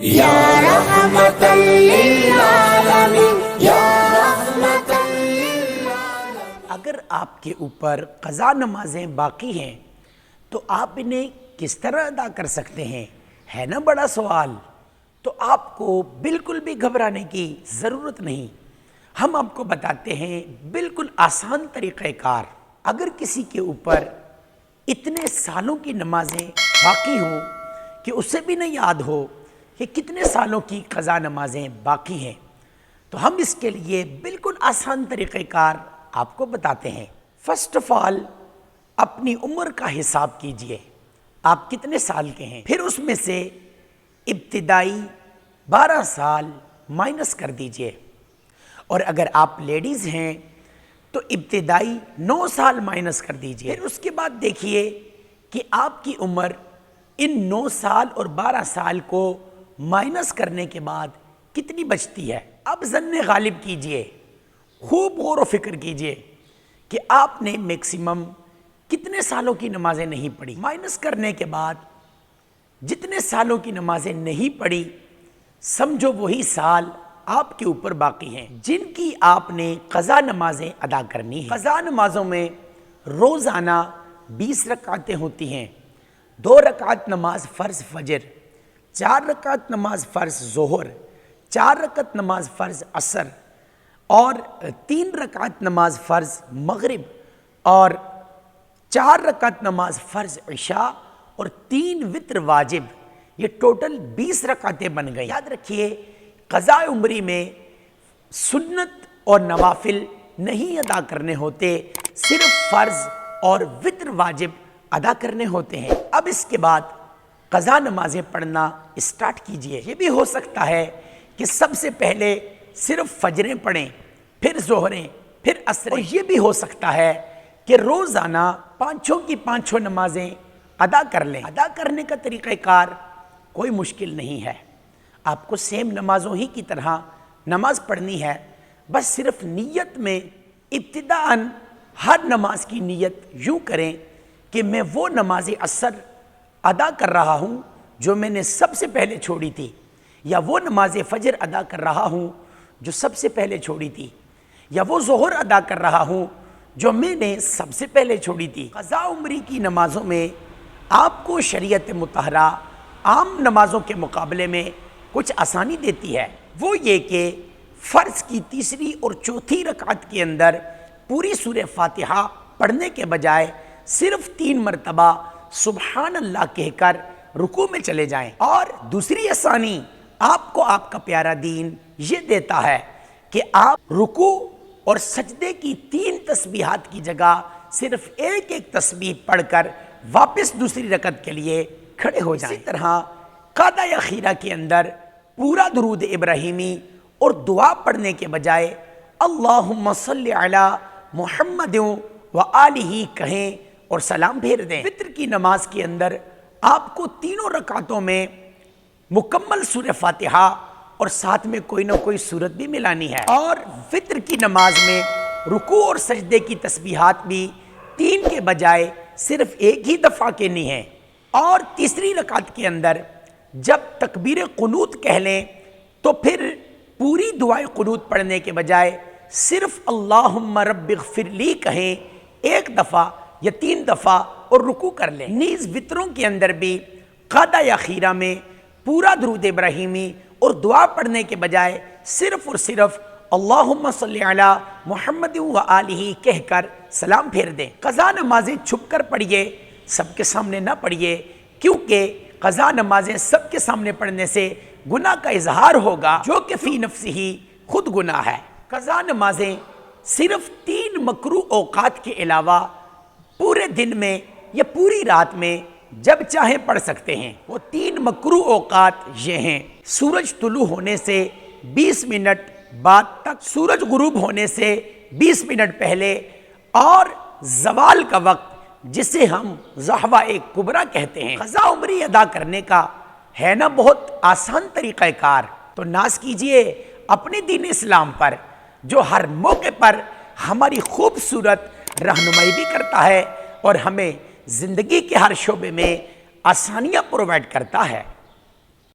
یا رحمت للعالمین، یا رحمت للعالمین۔ اگر آپ کے اوپر قضا نمازیں باقی ہیں تو آپ انہیں کس طرح ادا کر سکتے ہیں؟ ہے نا بڑا سوال۔ تو آپ کو بالکل بھی گھبرانے کی ضرورت نہیں، ہم آپ کو بتاتے ہیں بالکل آسان طریقہ کار۔ اگر کسی کے اوپر اتنے سالوں کی نمازیں باقی ہوں کہ اسے بھی نہ یاد ہو کہ کتنے سالوں کی قضا نمازیں باقی ہیں، تو ہم اس کے لیے بالکل آسان طریقہ کار آپ کو بتاتے ہیں۔ فرسٹ آف آل اپنی عمر کا حساب کیجئے، آپ کتنے سال کے ہیں، پھر اس میں سے ابتدائی 12 سال مائنس کر دیجئے، اور اگر آپ لیڈیز ہیں تو ابتدائی 9 سال مائنس کر دیجئے۔ پھر اس کے بعد دیکھیے کہ آپ کی عمر ان 9 سال اور 12 سال کو مائنس کرنے کے بعد کتنی بچتی ہے۔ اب ظن غالب کیجئے، خوب غور و فکر کیجئے کہ آپ نے میکسیمم کتنے سالوں کی نمازیں نہیں پڑھی۔ مائنس کرنے کے بعد جتنے سالوں کی نمازیں نہیں پڑھی، سمجھو وہی سال آپ کے اوپر باقی ہیں جن کی آپ نے قضا نمازیں ادا کرنی ہیں۔ قضا نمازوں میں روزانہ 20 رکعتیں ہوتی ہیں، 2 رکعت نماز فرض فجر، 4 رکعت نماز فرض ظہر، 4 رکعت نماز فرض عصر، اور 3 رکعت نماز فرض مغرب، اور 4 رکعت نماز فرض عشاء، اور 3 وتر واجب۔ یہ ٹوٹل 20 رکعتیں بن گئی۔ یاد رکھیے قضاء عمری میں سنت اور نوافل نہیں ادا کرنے ہوتے، صرف فرض اور وتر واجب ادا کرنے ہوتے ہیں۔ اب اس کے بعد قضا نمازیں پڑھنا اسٹارٹ کیجئے۔ یہ بھی ہو سکتا ہے کہ سب سے پہلے صرف فجریں پڑھیں، پھر ظہریں، پھر عصریں، اور یہ بھی ہو سکتا ہے کہ روزانہ 5 کی 5 نمازیں ادا کر لیں۔ ادا کرنے کا طریقہ کار کوئی مشکل نہیں ہے، آپ کو سیم نمازوں ہی کی طرح نماز پڑھنی ہے، بس صرف نیت میں ابتداً ہر نماز کی نیت یوں کریں کہ میں وہ نماز عصر ادا کر رہا ہوں جو میں نے سب سے پہلے چھوڑی تھی، یا وہ نماز فجر ادا کر رہا ہوں جو سب سے پہلے چھوڑی تھی، یا وہ ظہر ادا کر رہا ہوں جو میں نے سب سے پہلے چھوڑی تھی۔ قضاء عمری کی نمازوں میں آپ کو شریعت مطہرہ عام نمازوں کے مقابلے میں کچھ آسانی دیتی ہے، وہ یہ کہ فرض کی 3 اور 4 رکعت کے اندر پوری سورہ فاتحہ پڑھنے کے بجائے صرف 3 مرتبہ سبحان اللہ کہہ کر رکوع میں چلے جائیں۔ اور دوسری آسانی آپ کو آپ کا پیارا دین یہ دیتا ہے کہ آپ رکوع اور سجدے کی 3 تسبیحات کی جگہ صرف ایک تسبیح پڑھ کر واپس دوسری رکعت کے لیے کھڑے ہو جائیں۔ اسی طرح قعدہ اخیرہ کے اندر پورا درود ابراہیمی اور دعا پڑھنے کے بجائے اللہم صلی علی محمد و آلہ کہیں اور سلام پھیر دیں۔ وتر کی نماز کے اندر آپ کو 3 رکعتوں میں مکمل سورہ فاتحہ اور ساتھ میں کوئی نہ کوئی سورت بھی ملانی ہے، اور وتر کی نماز میں رکوع اور سجدے کی تسبیحات بھی 3 کے بجائے صرف ایک ہی دفعہ کہنی ہے، اور تیسری رکعت کے اندر جب تکبیر قنوت کہہ لیں تو پھر پوری دعائے قنوت پڑھنے کے بجائے صرف اللہم رب اغفر لی کہیں 1 دفعہ یا 3 دفعہ اور رکوع کر لیں۔ نیز وطروں کے اندر بھی قعدہ اخیرہ میں پورا درود ابراہیمی اور دعا پڑھنے کے بجائے صرف اور صرف اللہم صلی علی محمد و آلہ کہہ کر سلام پھیر دیں۔ قضا نمازیں چھپ کر پڑھیے، سب کے سامنے نہ پڑھیے، کیونکہ قضا نمازیں سب کے سامنے پڑھنے سے گناہ کا اظہار ہوگا جو کہ فی نفسہ ہی خود گناہ ہے۔ قضا نمازیں صرف 3 مکروہ اوقات کے علاوہ پورے دن میں یا پوری رات میں جب چاہیں پڑھ سکتے ہیں۔ وہ 3 مکروہ اوقات یہ ہیں: سورج طلوع ہونے سے 20 منٹ بعد تک، سورج غروب ہونے سے 20 منٹ پہلے، اور زوال کا وقت جسے ہم ضحوہ کبریٰ کہتے ہیں۔ قضاء عمری ادا کرنے کا ہے نا بہت آسان طریقہ کار، تو ناز کیجئے اپنے دین اسلام پر جو ہر موقع پر ہماری خوبصورت رہنمائی بھی کرتا ہے اور ہمیں زندگی کے ہر شعبے میں آسانیاں پرووائڈ کرتا ہے۔